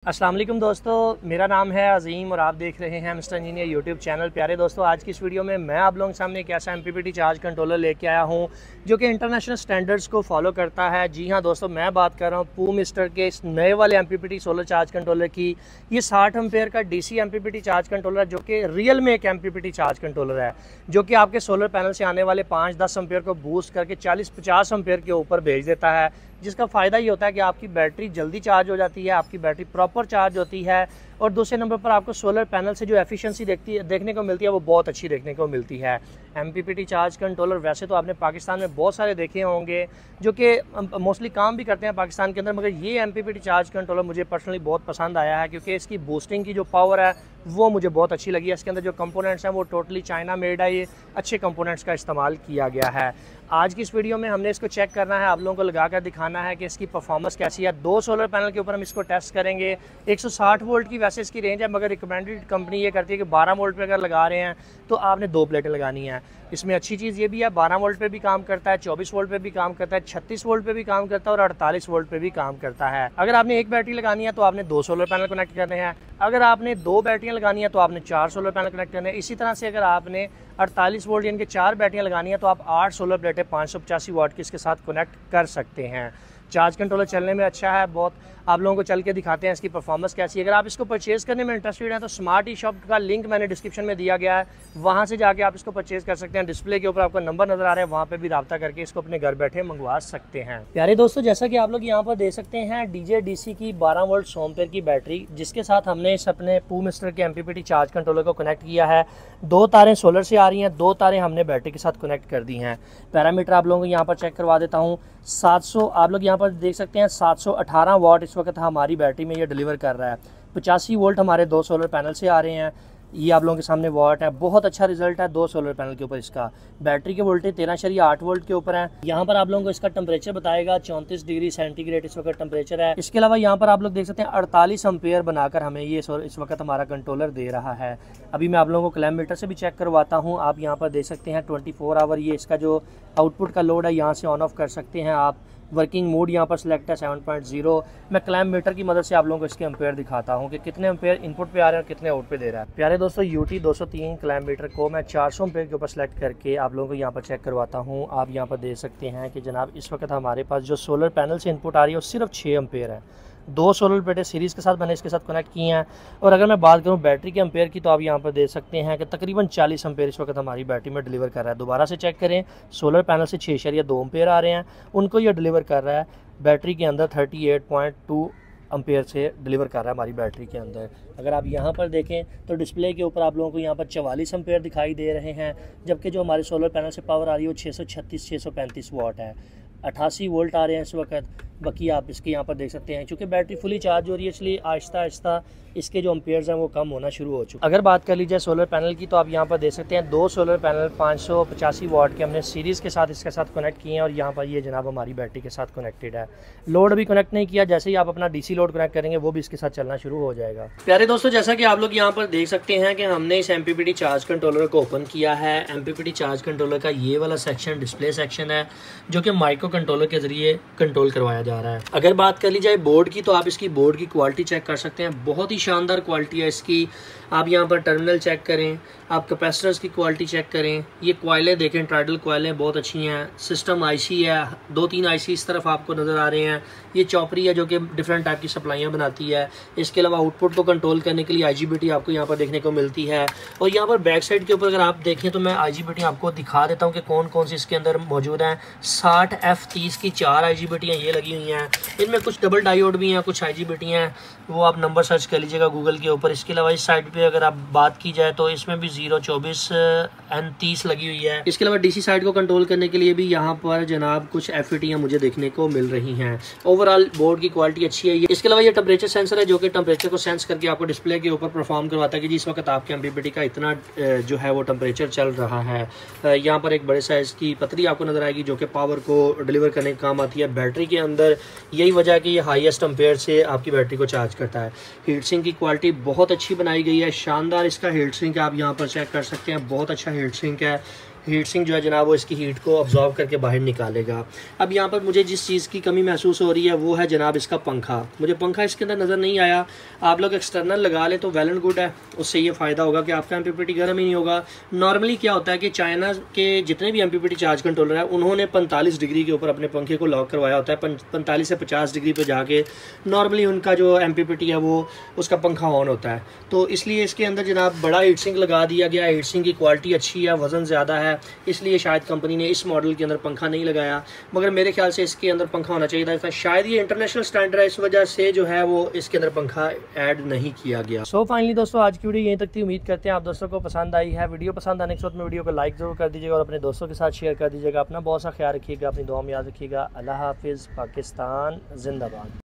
अस्सलाम वालेकुम दोस्तों, मेरा नाम है अज़ीम और आप देख रहे हैं मिस्टर इंजीनियर यूट्यूब चैनल। प्यारे दोस्तों, आज की इस वीडियो में मैं आप लोगों के सामने एक ऐसा MPPT चार्ज कंट्रोलर लेके आया हूं जो कि इंटरनेशनल स्टैंडर्ड्स को फॉलो करता है। जी हां दोस्तों, मैं बात कर रहा हूं पू मिस्टर के इस नए वाले MPPT सोलर चार्ज कंट्रोलर की। ये 60 एम्पेयर का DC MPPT चार्ज कंट्रोलर जो कि रियल में एक MPPT चार्ज कंट्रोलर है, जो कि आपके सोलर पैनल से आने वाले 5-10 एम्पेयर को बूस्ट करके 40-50 एम्पेयर के ऊपर भेज देता है, जिसका फ़ायदा ये होता है कि आपकी बैटरी जल्दी चार्ज हो जाती है, आपकी बैटरी प्रॉपर चार्ज होती है और दूसरे नंबर पर आपको सोलर पैनल से जो एफिशिएंसी देखने को मिलती है वो बहुत अच्छी देखने को मिलती है। MPPT चार्ज कंट्रोलर वैसे तो आपने पाकिस्तान में बहुत सारे देखे होंगे जो कि मोस्टली काम भी करते हैं पाकिस्तान के अंदर, मगर ये MPPT चार्ज कंट्रोलर मुझे पर्सनली बहुत पसंद आया है क्योंकि इसकी बूस्टिंग की जो पावर है वो मुझे बहुत अच्छी लगी है। इसके अंदर जो कंपोनेंट्स हैं वो टोटली चाइना मेड है, ये अच्छे कंपोनेंट्स का इस्तेमाल किया गया है। आज की इस वीडियो में हमने इसको चेक करना है, आप लोगों को लगा कर दिखाना है कि इसकी परफॉर्मेंस कैसी है। 2 सोलर पैनल के ऊपर हम इसको टेस्ट करेंगे। 160 वोल्ट की वैसे इसकी रेंज है, मगर रिकमेंडेड कंपनी ये करती है कि 12 वोल्ट पे अगर लगा रहे हैं तो आपने 2 प्लेटें लगानी है। इसमें अच्छी चीज़ ये भी है 12 वोल्ट पे भी काम करता है, 24 वोल्ट पे भी काम करता है, 36 वोल्ट पे भी काम करता है और 48 वोल्ट पे भी काम करता है। अगर आपने एक बैटरी लगानी है तो आपने 2 सोलर पैनल कनेक्ट करने हैं। अगर आपने 2 बैटरियाँ लगानी है तो आपने 4 सोलर पैनल कनेक्ट करने हैं। इसी तरह से अगर आपने 48 वोल्ट यानी कि 4 बैटरियाँ लगानी है तो आप 8 सोलर प्लेटें 585 वाट की इसके साथ कनेक्ट कर सकते हैं। चार्ज कंट्रोलर चलने में अच्छा है बहुत। आप लोगों को चल के दिखाते हैं इसकी परफॉर्मेंस कैसी है। अगर आप इसको परचेज़ करने में इंटरेस्टेड हैं तो स्मार्ट ई शॉप का लिंक मैंने डिस्क्रिप्शन में दिया गया है, वहाँ से जाके आप इसको परचेज़ कर सकते हैं। डिस्प्ले के ऊपर आपका नंबर नज़र आ रहा है, वहाँ पे भी रब्ता करके इसको अपने घर बैठे मंगवा सकते हैं। प्यारे दोस्तों, जैसा कि आप लोग यहाँ पर देख सकते हैं DJ DC की 12 वोल्ट 100 एम्पेयर की बैटरी, जिसके साथ हमने इस अपने पू मिस्टर के MPPT चार्ज कंट्रोलर को कनेक्ट किया है। 2 तारें सोलर से आ रही हैं, 2 तारें हमने बैटरी के साथ कनेक्ट कर दी हैं। पैरामीटर आप लोगों को यहाँ पर चेक करवा देता हूँ। 700 आप लोग यहाँ पर देख सकते हैं 718 वाट इस वक्त हमारी बैटरी में ये डिलीवर कर रहा है। 85 वोल्ट हमारे 2 सोलर पैनल से आ रहे हैं। ये आप लोगों के सामने वाट है, बहुत अच्छा रिजल्ट है 2 सोलर पैनल के ऊपर। इसका बैटरी के वोल्टेज 13.8 वोल्ट के ऊपर है। यहाँ पर आप लोगों को इसका टेम्परेचर बताएगा 34 डिग्री सेंटीग्रेड इस वक्त टेम्परेचर है। इसके अलावा यहाँ पर आप लोग देख सकते हैं 48 एम्पेयर बनाकर हमें ये इस वक्त हमारा कंट्रोलर दे रहा है। अभी मैं आप लोगों को क्लैम मीटर से भी चेक करवाता हूँ। आप यहाँ पर देख सकते हैं 24 आवर ये इसका जो आउटपुट का लोड है यहाँ से ऑन ऑफ कर सकते हैं आप। वर्किंग मोड यहाँ पर सिलेक्ट है 7.0। मैं क्लैम मीटर की मदद से आप लोगों को इसके एम्पेयर दिखाता हूँ कि कितने एम्पेयर इनपुट पे आ रहे हैं और कितने आउट पे दे रहा है। प्यारे दोस्तों, UT 203 क्लैम मीटर को मैं 400 एम्पेयर के ऊपर सेलेक्ट करके आप लोगों को यहाँ पर चेक करवाता हूँ। आप यहाँ पर देख सकते हैं कि जनाब इस वक्त हमारे पास जो सोलर पैनल से इनपुट आ रही है वो सिर्फ 6 एम्पेयर है। 2 सोलर प्लेटें सीरीज़ के साथ मैंने इसके साथ कनेक्ट की हैं। और अगर मैं बात करूं बैटरी के एम्पेयर की तो आप यहां पर देख सकते हैं कि तकरीबन 40 एम्पेयर इस वक्त हमारी बैटरी में डिलीवर कर रहा है। दोबारा से चेक करें, सोलर पैनल से 6.2 एम्पेयर आ रहे हैं, उनको ये डिलीवर कर रहा है बैटरी के अंदर 38.2 एम्पेयर से डिलीवर कर रहा है हमारी बैटरी के अंदर। अगर आप यहाँ पर देखें तो डिस्प्ले के ऊपर आप लोगों को यहाँ पर 44 एम्पेयर दिखाई दे रहे हैं, जबकि जो हमारे सोलर पैनल से पावर आ रही है वो 636-635 वाट है। 88 वोल्ट आ रहे हैं इस वक्त। बाकी आप इसके यहाँ पर देख सकते हैं क्योंकि बैटरी फुली चार्ज हो रही है, इसलिए आहिस्ता आहिस्ता इसके जो एम्पेयर्स हैं वो कम होना शुरू हो चुके हैं। अगर बात कर ली जाए सोलर पैनल की तो आप यहाँ पर देख सकते हैं 2 सोलर पैनल 585 वाट के हमने सीरीज़ के साथ इसके साथ कनेक्ट किए हैं और यहाँ पर ये जनाब हमारी बैटरी के साथ कनेक्टेड है। लोड अभी कनेक्ट नहीं किया, जैसे ही आप अपना DC लोड कनेक्ट करेंगे वो भी इसके साथ चलना शुरू हो जाएगा। प्यारे दोस्तों, जैसा कि आप लोग यहाँ पर देख सकते हैं कि हमने इस MPPT चार्ज कंट्रोलर को ओपन किया है। MPPT चार्ज कंट्रोलर का ये वाला सेक्शन डिस्प्ले सेक्शन है जो कि माइक्रो कंट्रोलर के जरिए कंट्रोल करवाया जा रहा है। अगर बात कर ली जाए बोर्ड की तो आप इसकी बोर्ड की क्वालिटी चेक कर सकते हैं, बहुत ही शानदार क्वालिटी है इसकी। आप यहाँ पर टर्मिनल चेक करें, आप कैपेसिटर्स की क्वालिटी चेक करें, ये कॉइलें देखें, ट्राइडल कॉइलें बहुत अच्छी हैं। सिस्टम IC है, 2-3 IC इस तरफ आपको नज़र आ रहे हैं। ये चॉपरी है जो कि डिफरेंट टाइप की सप्लाइयाँ बनाती है। इसके अलावा आउटपुट को कंट्रोल करने के लिए IGBT आपको यहाँ पर देखने को मिलती है। और यहाँ पर बैक साइड के ऊपर अगर आप देखें तो मैं IGBT आपको दिखा देता हूँ कि कौन कौन सी इसके अंदर मौजूद हैं। 60F30 की 4 IGBT ये लगी हुई हैं। इनमें कुछ डबल डायोड भी हैं, कुछ IGBT हैं, वो आप नंबर सर्च कर लीजिएगा गूगल के ऊपर। इसके अलावा इस साइड पे अगर आप बात की जाए तो इसमें भी 024N30 लगी हुई है। इसके अलावा DC साइड को कंट्रोल करने के लिए भी यहाँ पर जनाब कुछ FET मुझे देखने को मिल रही हैं। ओवरऑल बोर्ड की क्वालिटी अच्छी है। इसके अलावा ये टेम्परेचर सेंसर है जो कि टेम्परेचर को सेंस करके आपको डिस्प्ले के ऊपर परफॉर्म करवाता है कि जिस वक्त आपके MPPT का इतना जो है वो टेम्परेचर चल रहा है। यहाँ पर एक बड़े साइज़ की पतली आपको नजर आएगी जो कि पावर को डिलीवर करने का काम आती है बैटरी के अंदर। यही वजह है कि ये हाईएस्ट एम्पेयर से आपकी बैटरी को चार्ज करता है। हीट सिंक की क्वालिटी बहुत अच्छी बनाई गई है, शानदार इसका हीट सिंक आप यहाँ पर चेक कर सकते हैं, बहुत अच्छा हीट सिंक है। हीट सिंक जो है जनाब वो इसकी हीट को अब्जॉर्ब करके बाहर निकालेगा। अब यहाँ पर मुझे जिस चीज़ की कमी महसूस हो रही है वो है जनाब इसका पंखा। मुझे पंखा इसके अंदर नज़र नहीं आया। आप लोग एक्सटर्नल लगा लें तो वेल एंड गुड है, उससे ये फ़ायदा होगा कि आपका MPPT गर्म ही नहीं होगा। नॉर्मली क्या होता है कि चाइना के जितने भी MPPT चार्ज कंट्रोलर है उन्होंने 45 डिग्री के ऊपर अपने पंखे को लॉक करवाया होता है। 45 से 50 डिग्री पर जाके नॉर्मली उनका जो MPPT है वो उसका पंखा ऑन होता है। तो इसलिए इसके अंदर जनाब बड़ा हीट सिंक लगा दिया गया। हीट सिंक की क्वालिटी अच्छी है, वज़न ज़्यादा है, इसलिए शायद कंपनी ने इस मॉडल के अंदर पंखा नहीं लगाया। मगर मेरे ख्याल से इसके अंदर पंखा होना चाहिए था। शायद ये इंटरनेशनल स्टैंडर्ड है, इस वजह से जो है वो इसके अंदर पंखा ऐड नहीं किया गया। सो फाइनली दोस्तों आज की वीडियो यहीं तक थी। उम्मीद करते हैं आप दोस्तों को पसंद आई है। वीडियो पसंद आने के साथ में वीडियो को लाइक ज़रूर कर दीजिएगा और अपने दोस्तों के साथ शेयर कर दीजिएगा। अपना बहुत सा ख्याल रखिएगा, अपनी दुआ में याद रखिएगा। अल्लाह हाफिज़। पाकिस्तान जिंदाबाद।